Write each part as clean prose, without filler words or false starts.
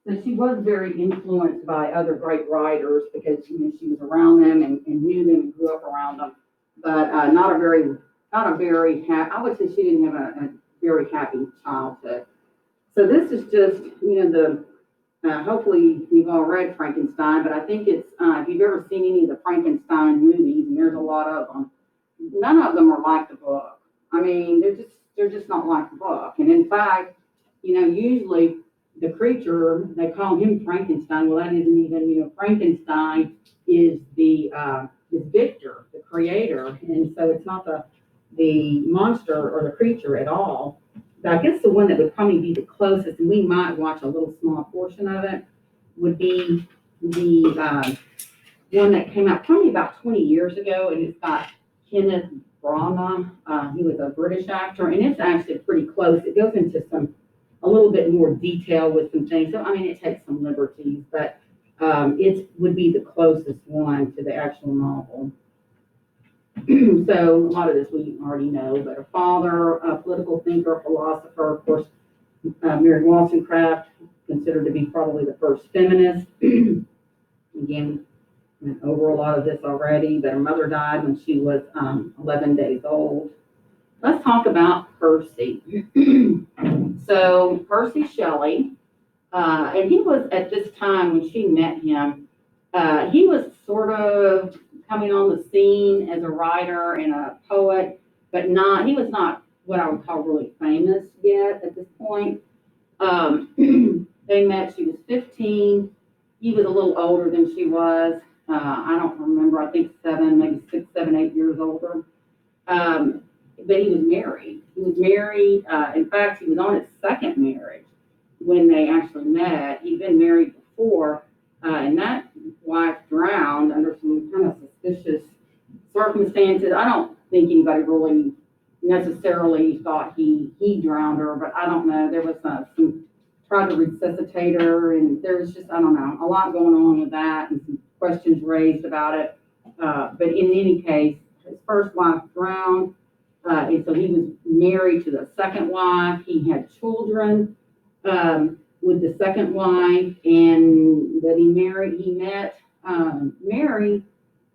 So she was very influenced by other great writers because she was around them and knew them and grew up around them. But not a very happy. I would say she didn't have a very happy childhood. So this is just the hopefully you've all read Frankenstein, but I think it's if you've ever seen any of the Frankenstein movies, and there's a lot of them, none of them are like the book. I mean, they're just not like the book. And in fact, usually the creature they call him Frankenstein. Well, that isn't even Frankenstein is Victor, the creator, and so it's not the monster or the creature at all. I guess the one that would probably be the closest, and we might watch a little small portion of it, would be the one that came out probably about 20 years ago, and it's got Kenneth Branagh. He was a British actor, and it's actually pretty close. It goes into a little bit more detail with some things. So, I mean, it takes some liberties, but it would be the closest one to the actual novel. So a lot of this we already know, but a father, a political thinker, philosopher, of course, Mary Wollstonecraft, considered to be probably the first feminist. Again, went over a lot of this already, but her mother died when she was 11 days old. Let's talk about Percy. So Percy Shelley, and he was at this time when she met him, he was sort of coming on the scene as a writer and a poet, but he was not what I would call really famous yet at this point. They met, she was 15. He was a little older than she was. I don't remember, I think maybe 6, 7, 8 years older. But he was married. He was married. In fact, he was on his second marriage when they actually met. He'd been married before, and that wife drowned under some kind of suspicious circumstances. I don't think anybody really necessarily thought he drowned her, but I don't know. There was some tried to resuscitate her, and there was just, I don't know, a lot going on with that and some questions raised about it. But in any case, his first wife drowned, and so he was married to the second wife. He had children with the second wife, and that he met Mary,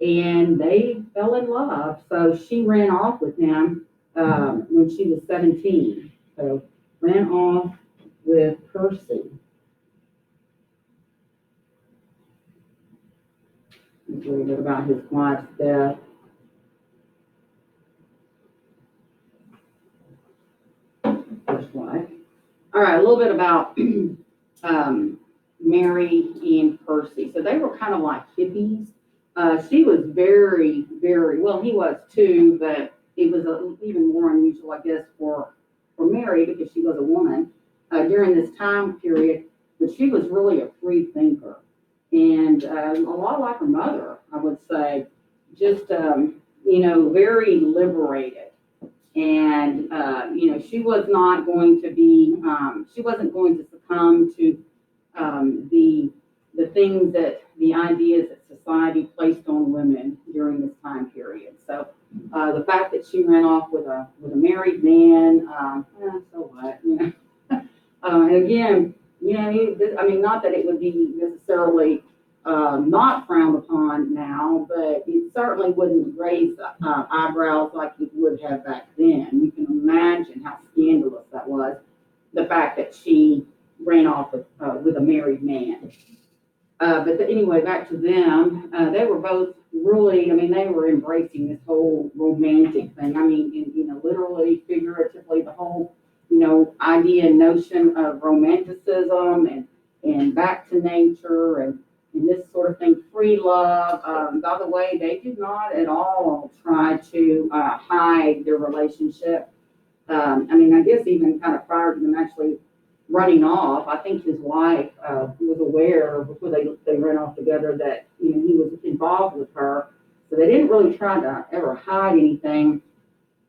and they fell in love. So she ran off with him when she was 17. So ran off with Percy. A little bit about his wife's death. First wife. All right, a little bit about Mary and Percy. So they were kind of like hippies. She was very, very well. He was too, but it was even more unusual, I guess, for Mary because she was a woman during this time period. But she was really a free thinker, and a lot like her mother, I would say. Just very liberated. And she was not going to be. She wasn't going to succumb to the things the ideas that society placed on women during this time period. So the fact that she ran off with a married man, so what, and again, I mean, not that it would be necessarily not frowned upon now, but it certainly wouldn't raise eyebrows like it would have back then. You can imagine how scandalous that was, the fact that she ran off with a married man. But anyway, back to them. They were both really, I mean, they were embracing this whole romantic thing. I mean, literally, figuratively, the whole, idea and notion of romanticism and back to nature and this sort of thing, free love. By the way, they did not at all try to hide their relationship. I mean, I guess even kind of prior to them actually running off, I think his wife was aware before they ran off together that he was involved with her. So they didn't really try to ever hide anything.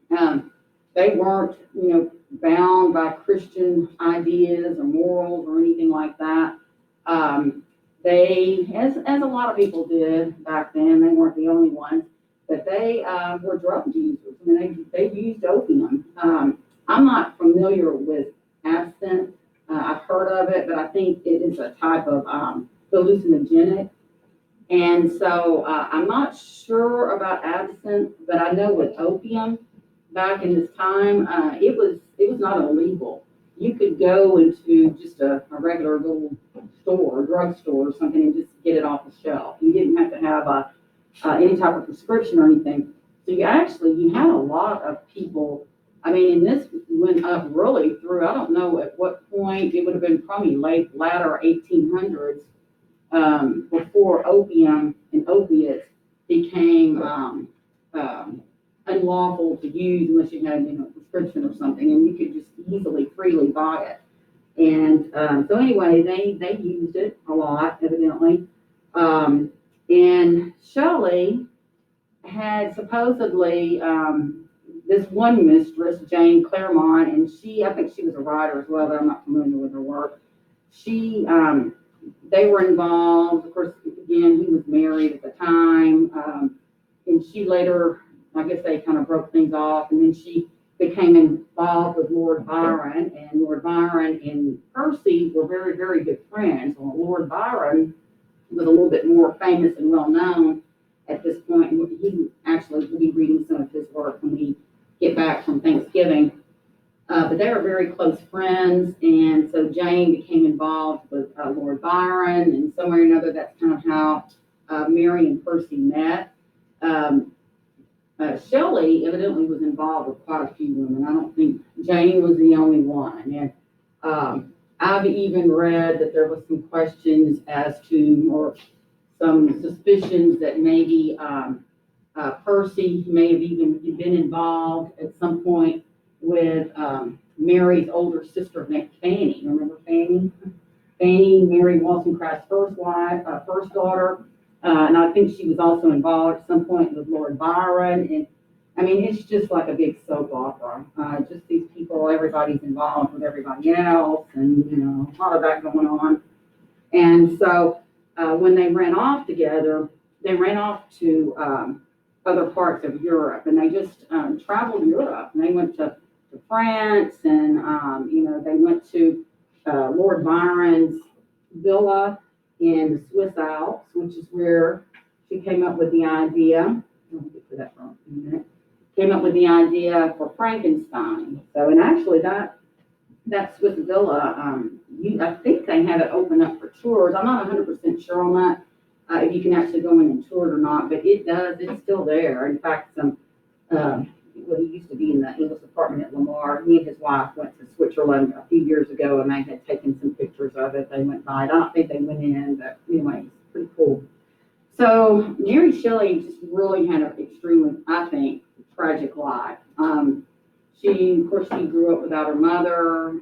They weren't, bound by Christian ideas or morals or anything like that. They, as a lot of people did back then, they weren't the only ones, but they were drug users. I mean, they used opium. I'm not familiar with absinthe. I've heard of it, but I think it is a type of hallucinogenic. And so I'm not sure about absinthe, but I know with opium back in this time, it was not illegal. You could go into just a regular little store, drugstore or something, and just get it off the shelf. You didn't have to have any type of prescription or anything. So you had a lot of people. I mean, and this went up really through, I don't know at what point, it would have been probably latter 1800s, before opium and opiates became unlawful to use unless you had, a prescription or something, and you could just easily, freely buy it. And so anyway, they used it a lot, evidently. And Shelley had supposedly this one mistress, Jane Clairmont, and I think she was a writer as well, but I'm not familiar with her work. They were involved. Of course, again, he was married at the time, and she later, I guess they kind of broke things off, and then she became involved with Lord Byron, and Lord Byron and Percy were very, very good friends. Well, Lord Byron was a little bit more famous and well known at this point. He actually will be reading some of his work when we get back from Thanksgiving. But they were very close friends, and so Jane became involved with Lord Byron, and somewhere or another, that's kind of how Mary and Percy met. Shelley evidently was involved with quite a few women. I don't think Jane was the only one. And I've even read that there was some questions as to, or some suspicions that maybe Percy may have even been involved at some point with Mary's older sister, Fanny. Remember Fanny? Fanny, Mary Wollstonecraft's first wife, first daughter. And I think she was also involved at some point with Lord Byron. And I mean, it's just like a big soap opera. Just these people, everybody's involved with everybody else, and a lot of that going on. And so when they ran off together, they ran off to other parts of Europe, and they just traveled Europe, and they went to France, and they went to Lord Byron's villa in the Swiss Alps, which is where she came up with the idea. I'll get to that for a minute. Came up with the idea for Frankenstein. So, and actually that Swiss villa, I think they have it open up for tours. I'm not 100% sure on that, if you can actually go in and tour it or not, but it's still there. In fact, he used to be in the English department at Lamar. He and his wife went to Switzerland a few years ago, and they had taken some pictures of it. They went by it. I don't think they went in, but anyway, it's pretty cool. So Mary Shelley just really had an extremely, I think, tragic life. She grew up without her mother.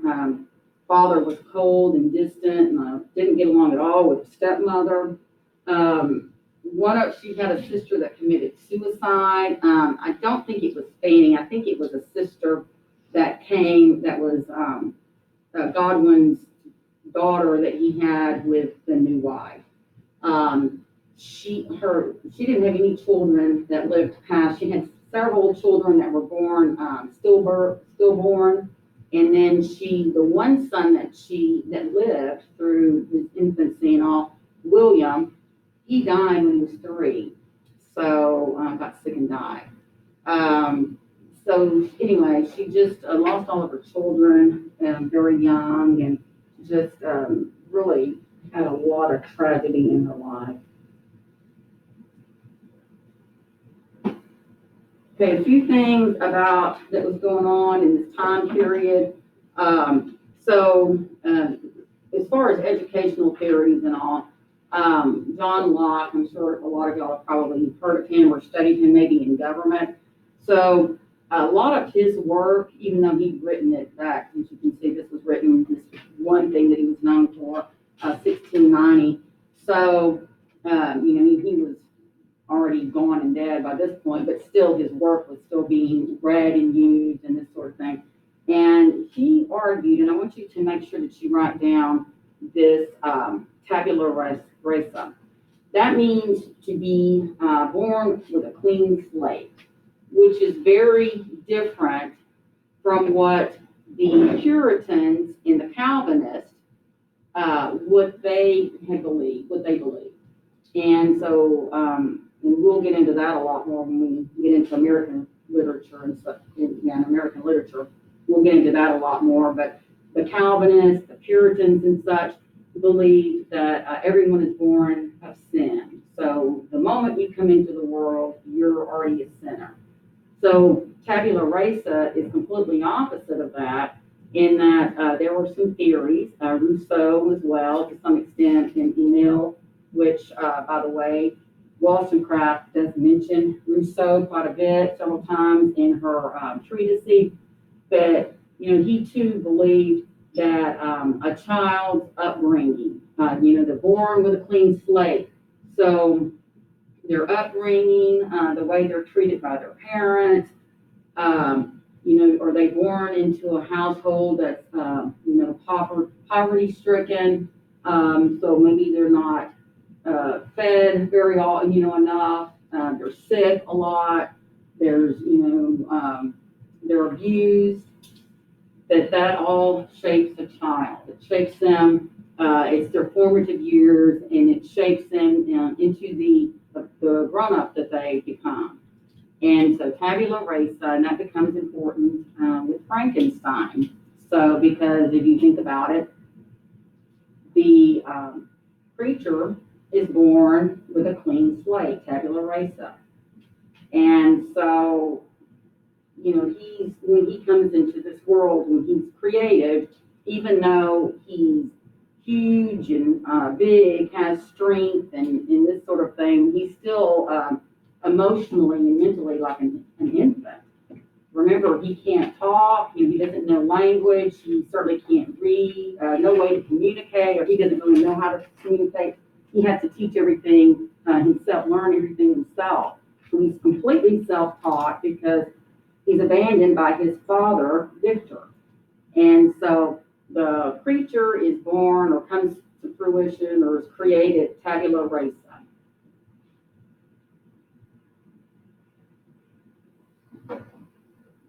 Father was cold and distant, and didn't get along at all with her stepmother. She had a sister that committed suicide. I don't think it was Fanny. I think it was a sister that was Godwin's daughter that he had with the new wife. She didn't have any children that lived past. She had several children that were born stillborn, and then the one son that lived through his infancy and all, William. He died when he was 3, so got sick and died. So anyway, she just lost all of her children very young, and just really had a lot of tragedy in her life. Okay, a few things that was going on in this time period. As far as educational theories and all, John Locke, I'm sure a lot of y'all have probably heard of him or studied him maybe in government. So a lot of his work, even though he'd written it back, as you can see, this one thing that he was known for, 1690. So, he was already gone and dead by this point, but still his work was still being read and used and this sort of thing. And he argued, and I want you to make sure that you write down this tabula rasa. That means to be born with a clean slate, which is very different from what the Puritans and the Calvinists, what they had believed, what they believed. And so, and we'll get into that a lot more when we get into American literature and stuff, American literature. We'll get into that a lot more, but the Calvinists, the Puritans and such believed that everyone is born of sin. So the moment you come into the world, you're already a sinner. So tabula rasa is completely opposite of that, in that there were some theories, Rousseau as well, to some extent, and Emile, which, by the way, Wollstonecraft does mention Rousseau quite a bit, several times in her treatise, but, he too believed that a child's upbringing, they're born with a clean slate. So their upbringing, the way they're treated by their parents, are they born into a household that's, poverty stricken? So maybe they're not fed very often, enough. They're sick a lot. They're abused. That all shapes a child. It shapes them. It's their formative years, and it shapes them into the grown-up that they become. And so tabula rasa, and that becomes important with Frankenstein. So because if you think about it, the creature is born with a clean slate, tabula rasa. And so, when he comes into this world, when he's creative, even though he's huge and big, has strength and this sort of thing, he's still emotionally and mentally like an infant. Remember, he can't talk, he doesn't know language, he certainly can't read, no way to communicate, or he doesn't really know how to communicate. He has to teach everything himself, learn everything himself. So he's completely self-taught because he's abandoned by his father, Victor. And so the creature is born or comes to fruition or is created tabula rasa.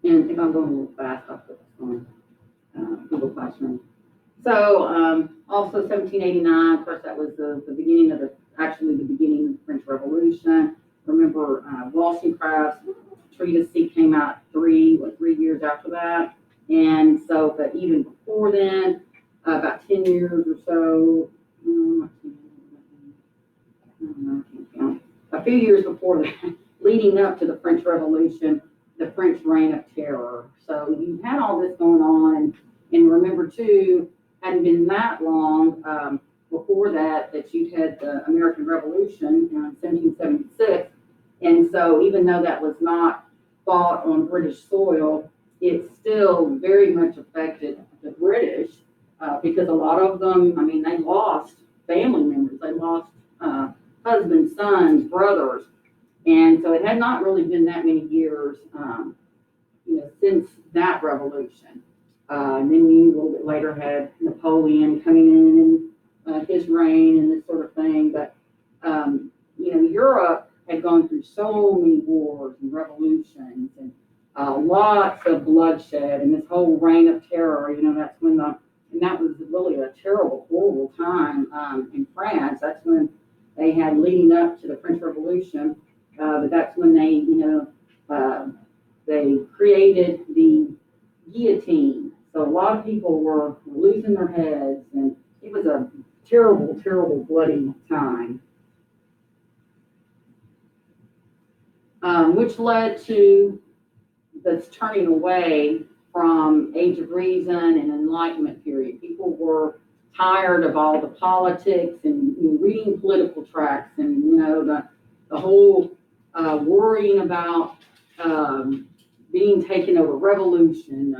And if I'm going a little fast, I'll put this on Google Classroom. So also 1789, of course, that was the beginning of the beginning of the French Revolution. Remember, Wollstonecraft's treatise came out 3 years after that. And so, but even before then, about 10 years or so, a few years before that, leading up to the French Revolution, the French Reign of Terror. So you had all this going on, and remember too, hadn't been that long before that you had the American Revolution in 1776, and so even though that was not fought on British soil, it still very much affected the British because a lot of them, they lost family members, they lost husbands, sons, brothers. And so it had not really been that many years, since that revolution. And then you a little bit later had Napoleon coming in and his reign and this sort of thing. But, Europe had gone through so many wars and revolutions and lots of bloodshed and this whole reign of terror. That's when and that was really a terrible, horrible time in France. That's when they had leading up to the French Revolution. But that's when they created the guillotine. So a lot of people were losing their heads, and it was a terrible, terrible, bloody time, which led to this turning away from Age of Reason and Enlightenment period. People were tired of all the politics and reading political tracts and the whole worrying about being taken over, revolution,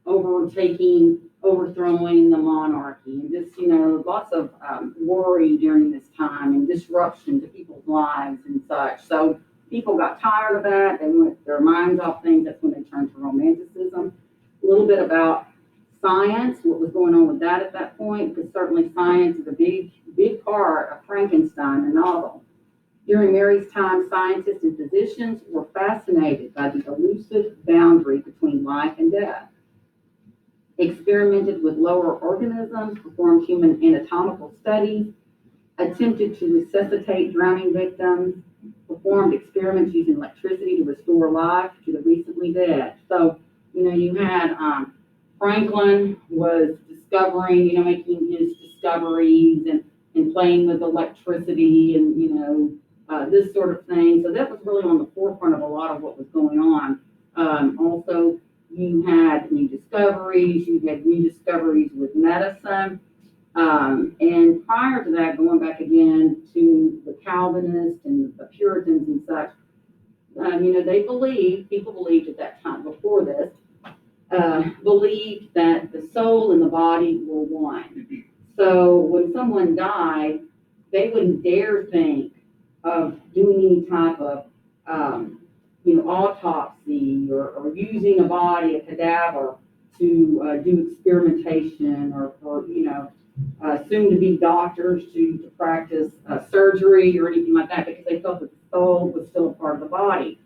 overthrowing the monarchy, and just lots of worry during this time and disruption to people's lives and such. So people got tired of that. They went their minds off things. That's when they turned to Romanticism. A little bit about science, what was going on with that at that point, because certainly science is a big part of Frankenstein, the novel. During Mary's time, scientists and physicians were fascinated by the elusive boundary between life and death. experimented with lower organisms, performed human anatomical studies, attempted to resuscitate drowning victims, performed experiments using electricity to restore life to the recently dead. So, you had Franklin was discovering, making his discoveries and playing with electricity and, this sort of thing. So that was really on the forefront of a lot of what was going on. Also, you had new discoveries with medicine. And prior to that, going back again to the Calvinists and the Puritans and such, people believed at that time, before this, believed that the soul and the body were one. So when someone died, they wouldn't dare think of doing any type of, autopsy or using a body, a cadaver, to do experimentation or for, soon to be doctors to practice surgery or anything like that because they felt that the soul was still a part of the body.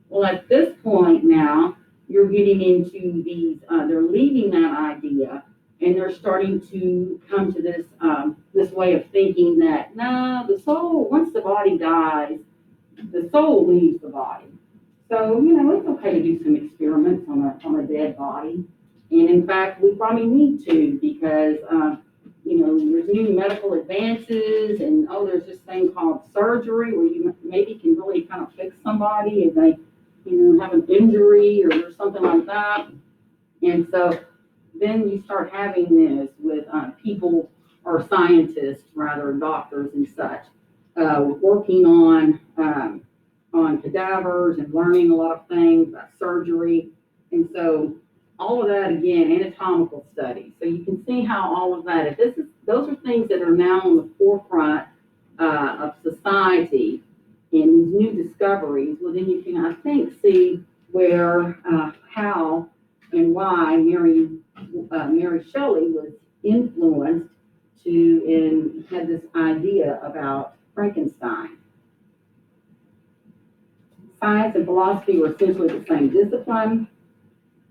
Well, at this point now, you're getting into these, they're leaving that idea and they're starting to come to this way of thinking that, no, the soul, once the body dies, the soul leaves the body. So, it's okay to do some experiments on a dead body. And in fact, we probably need to because, there's new medical advances and, there's this thing called surgery where you maybe can really kind of fix somebody if they, have an injury or something like that. And so then you start having this with people or scientists, rather, doctors and such, working on cadavers and learning a lot of things about surgery. And so all of that, again, anatomical studies. So you can see how all of that, those are things that are now on the forefront of society and these new discoveries. Well, then you can, I think, see where, how, and why Mary Shelley was influenced and had this idea about Frankenstein. Science and philosophy were essentially the same discipline.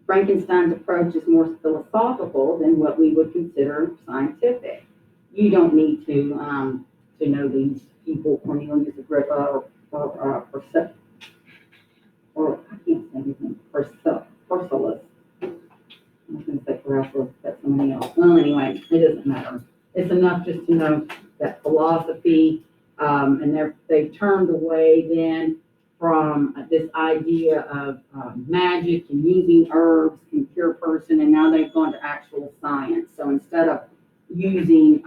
Frankenstein's approach is more philosophical than what we would consider scientific. You don't need to know these people, Cornelius Agrippa or I can't say anything, Paracelsus. I was going to say Paracelsus, that's somebody else. Well, anyway, it doesn't matter. It's enough just to know that philosophy, and they've turned away then from this idea of magic and using herbs can cure a person, and now they've gone to actual science. So instead of using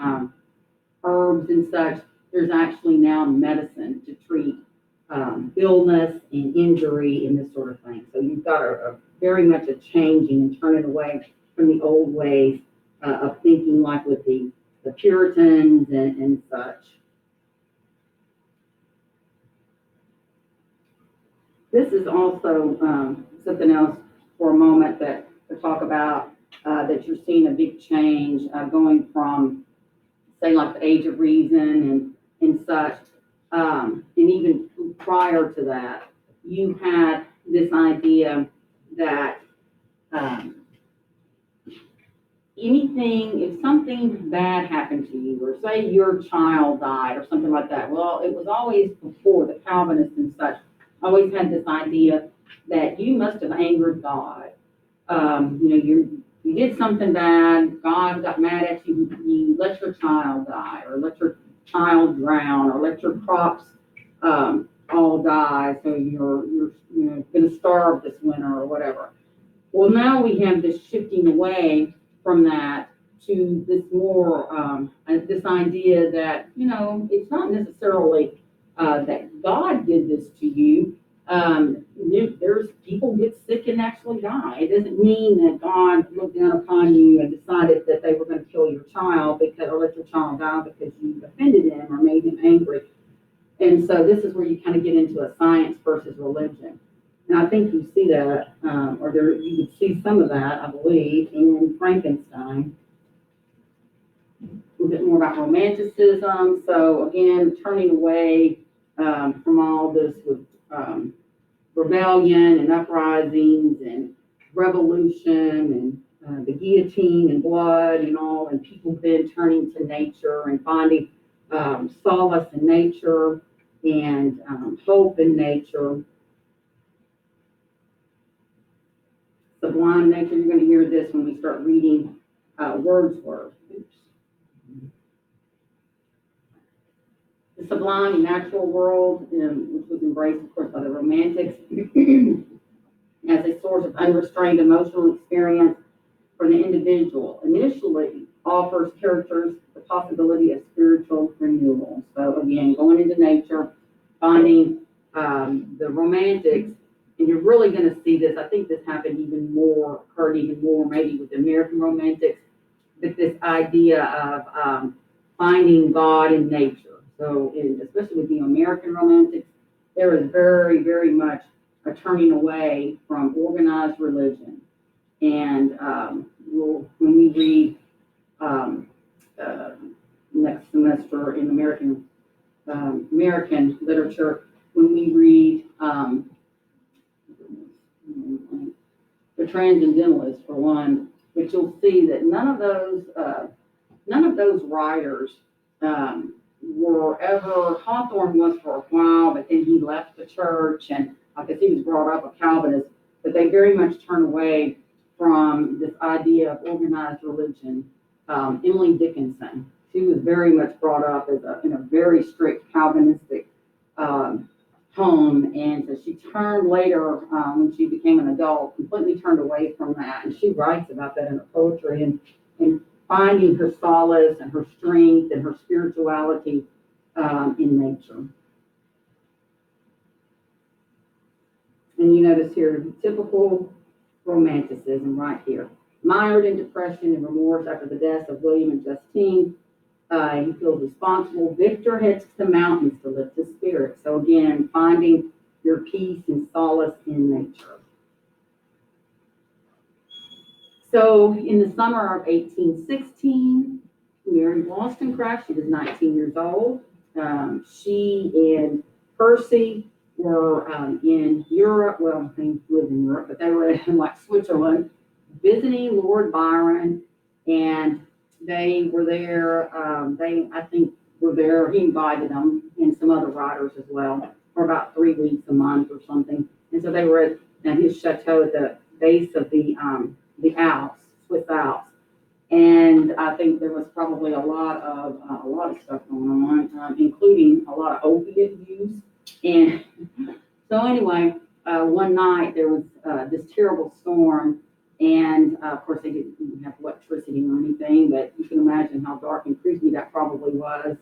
herbs and such, there's actually now medicine to treat illness and injury and this sort of thing. So you've got a very much a changing and turning away from the old ways of thinking, like with the Puritans and such. This is also something else for a moment that to talk about, that you're seeing a big change going from, say, like the Age of Reason and such. And even prior to that, you had this idea that if something bad happened to you, or say your child died or something like that, well, it was always before the Calvinists and such, always had this idea that you must have angered God. You did something bad, God got mad at you, you let your child die, or let your child drown, or let your crops all die, so you're going to starve this winter or whatever. Well, now we have this shifting away from that to this more this idea that it's not necessarily that God did this to you. There's people get sick and actually die. It doesn't mean that God looked down upon you and decided that they were going to kill your child or let your child die because you offended him or made him angry. And so this is where you kind of get into a science versus religion. And I think you see that, you would see some of that, I believe, in Frankenstein. A bit more about romanticism. So again, turning away from all this with rebellion and uprisings and revolution the guillotine and blood and all, and people then turning to nature and finding solace in nature and hope in nature. Sublime nature, you're going to hear this when we start reading Wordsworth. Oops. The sublime natural world, which was embraced, of course, by the Romantics, as a source of unrestrained emotional experience for the individual, initially offers characters the possibility of spiritual renewal. So again, going into nature, finding the Romantics, and you're really going to see this. I think this happened even more, occurred even more maybe with the American Romantics, but this idea of finding God in nature. So, especially with the American Romantics, there is very, very much a turning away from organized religion. And when we read next semester in American literature, when we read the Transcendentalists, for one, but you'll see that none of those writers were ever. Hawthorne was for a while, but then he left the church, and I guess he was brought up a Calvinist. But they very much turn away from this idea of organized religion. Emily Dickinson, she was very much brought up in a very strict Calvinistic home, and so she turned later, when she became an adult, completely turned away from that, and she writes about that in her poetry, and finding her solace and her strength and her spirituality in nature. And you notice here, typical Romanticism right here. Mired in depression and remorse after the deaths of William and Justine, he feels responsible. Victor heads to the mountains to lift his spirit. So again, finding your peace and solace in nature. So in the summer of 1816, Mary Wollstonecraft, she was 19 years old. She and Percy were in Europe. Well, they lived in Europe, but they were in like Switzerland, visiting Lord Byron, and they were there. I think, were there. He invited them and some other writers as well for about 3 weeks, a month or something. And so they were at his chateau at the base of the Alps, Swiss Alps. And I think there was probably a lot of stuff going on, including a lot of opiate use. And so anyway, one night there was this terrible storm, and of course they didn't have electricity or anything, but you can imagine how dark and creepy that probably was,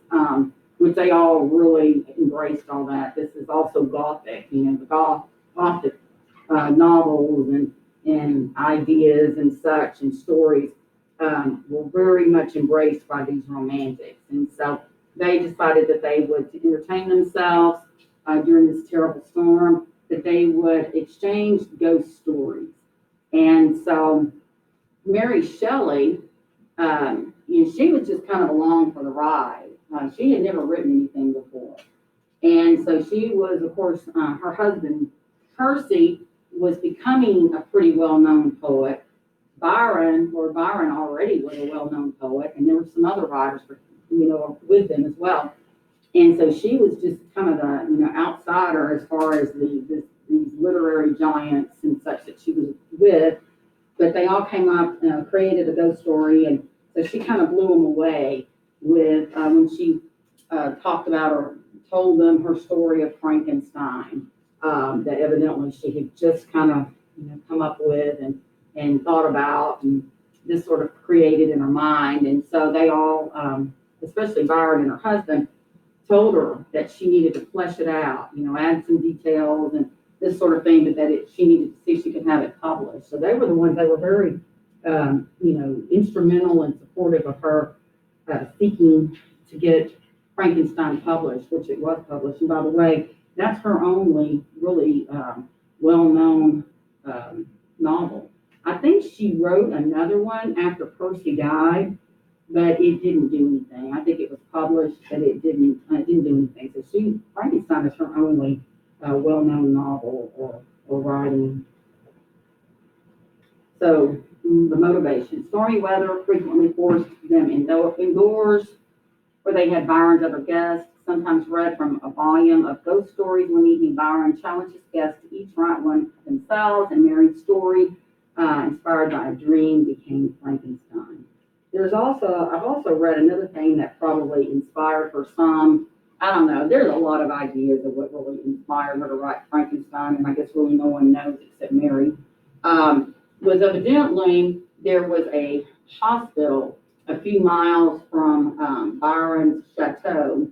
which they all really embraced all that. This is also Gothic, the Gothic novels and ideas and such and stories were very much embraced by these Romantics. And so they decided that they would entertain themselves during this terrible storm, that they would exchange ghost stories. And so Mary Shelley, she was just kind of along for the ride. She had never written anything before. And so she was, of course, her husband, Percy, was becoming a pretty well-known poet. Lord Byron already was a well-known poet, and there were some other writers, with them as well. And so she was just kind of the, outsider as far as these literary giants and such that she was with. But they all came up, created a ghost story, and so she kind of blew them away with when she talked about or told them her story of Frankenstein, that evidently she had just kind of come up with and thought about and just sort of created in her mind. And so they all, especially Byron and her husband, told her that she needed to flesh it out, add some details and this sort of thing, but that she needed to see if she could have it published. So they were the ones, they were very, instrumental and supportive of her seeking to get Frankenstein published, which it was published. And by the way, that's her only really well-known novel. I think she wrote another one after Percy died, but it didn't do anything. I think it was published, but it didn't do anything. So Frankenstein is her only well-known novel or writing. So the motivation, stormy weather frequently forced them indoors where they had Byron's other guests, sometimes read from a volume of ghost stories. One evening, Byron challenged his guests to each write one themselves, and Mary's story, inspired by a dream, became Frankenstein. I've also read another thing that probably inspired for some. I don't know. There's a lot of ideas of what really inspired her to write Frankenstein, and I guess really no one knows except Mary. Was evidently there was a hospital a few miles from Byron's chateau,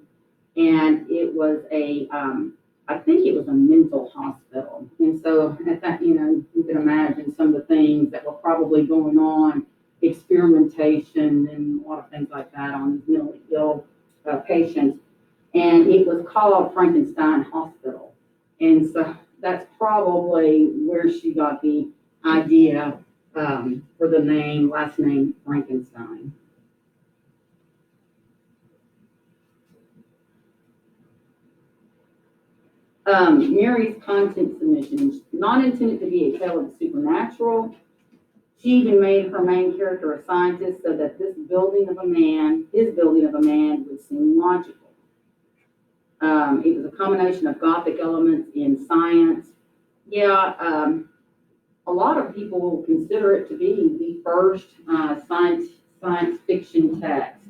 and it was I think it was a mental hospital. And so at that, you can imagine some of the things that were probably going on, experimentation and a lot of things like that on these mentally ill patients. And it was called Frankenstein Hospital. And so that's probably where she got the idea for the last name Frankenstein. Mary's content submission is not intended to be a tale of the supernatural. She even made her main character a scientist so that his building of a man, would seem logical. It was a combination of Gothic elements in science. Yeah, a lot of people will consider it to be the first science fiction text.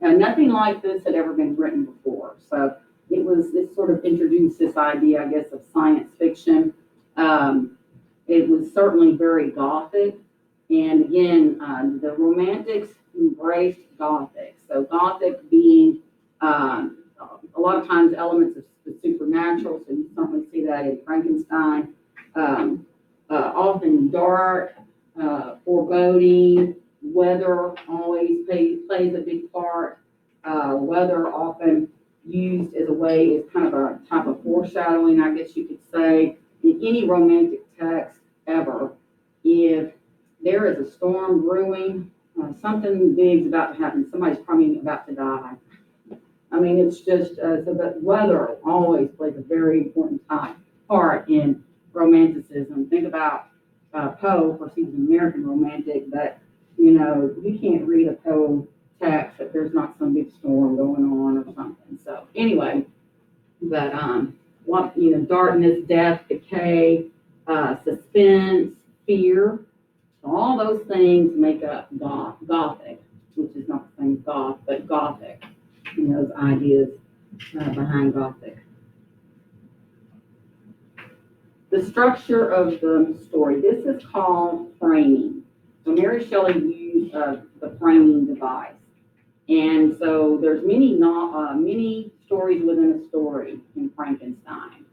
Now, nothing like this had ever been written before, so this sort of introduced this idea, I guess, of science fiction. It was certainly very Gothic, and again, the Romantics embraced Gothic. So Gothic being a lot of times elements of the supernatural, so you certainly see that in Frankenstein. Often dark, foreboding, weather always plays a big part. Weather often used as a way, as kind of a type of foreshadowing, I guess you could say, in any romantic text ever. If there is a storm brewing, something big's about to happen, somebody's probably about to die. I mean, it's just, so that weather always plays a very important part in romanticism. Think about Poe. Of course, he's an American romantic, but you can't read a Poe text if there's not some big storm going on or something. So anyway, but darkness, death, decay, suspense, fear, all those things make up Gothic, which is not the same goth, but Gothic. Those ideas behind Gothic. The structure of the story. This is called framing. So Mary Shelley used the framing device. And so there's many stories within a story in Frankenstein.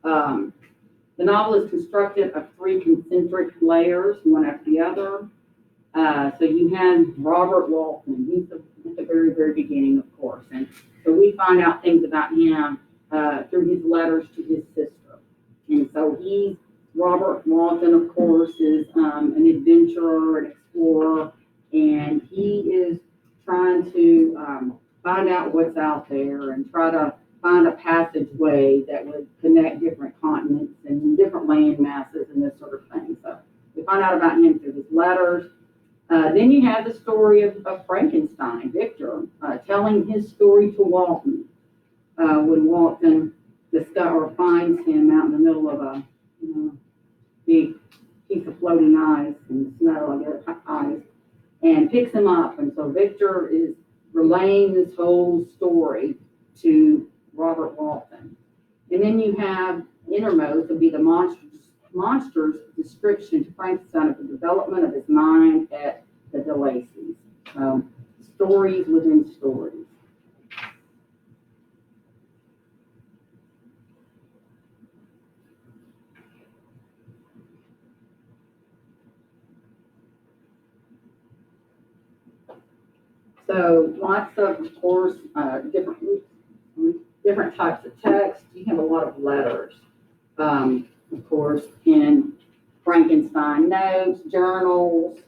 The novel is constructed of three concentric layers, one after the other. So you have Robert Walton. He's at the very, very beginning, of course. And so we find out things about him through his letters to his sister. And so Robert Walton, of course, is an adventurer, an explorer, and he is trying to find out what's out there and try to find a passageway that would connect different continents and different land masses and this sort of thing. So we find out about him through his letters. Then you have the story of Frankenstein, Victor, telling his story to Walton when Walton finds him out in the middle of a big piece of floating ice and snow, I guess, ice, and picks him up. And so Victor is relaying this whole story to Robert Walton. And then you have innermost would be the monster's description to Frankenstein of the development of his mind at the DeLacy's. Stories within stories. So lots of course, different types of text. You have a lot of letters, of course, in Frankenstein, notes, journals,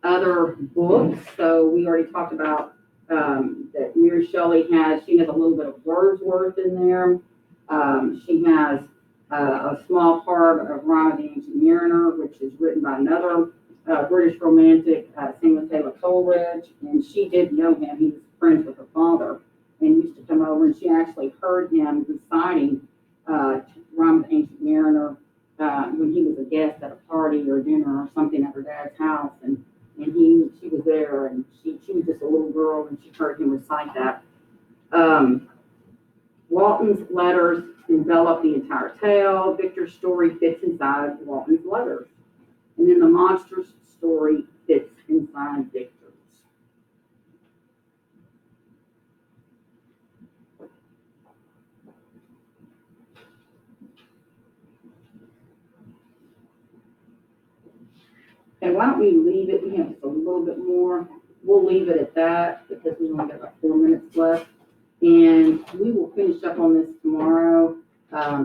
other books. So we already talked about that Mary Shelley has a little bit of Wordsworth in there. She has A Small Part of Rhyme of the Ancient Mariner, which is written by another British romantic, Samuel Taylor Coleridge, and she did know him. He was friends with her father and used to come over, and she actually heard him reciting Rhyme of the Ancient Mariner when he was a guest at a party or dinner or something at her dad's house, and she was there, and she was just a little girl, and she heard him recite that. Walton's letters envelop the entire tale. Victor's story fits inside Walton's letters. And then the monster's story fits inside Victor's. And why don't we leave it, we have just a little bit more. We'll leave it at that because we only got about 4 minutes left. And we will finish up on this tomorrow.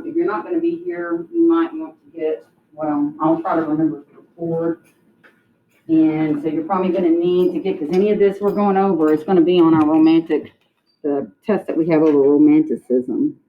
If you're not going to be here, you might want to get, well, I'll try to remember to record. And so you're probably going to need to get, because any of this we're going over is going to be on our romantic, the test that we have over romanticism.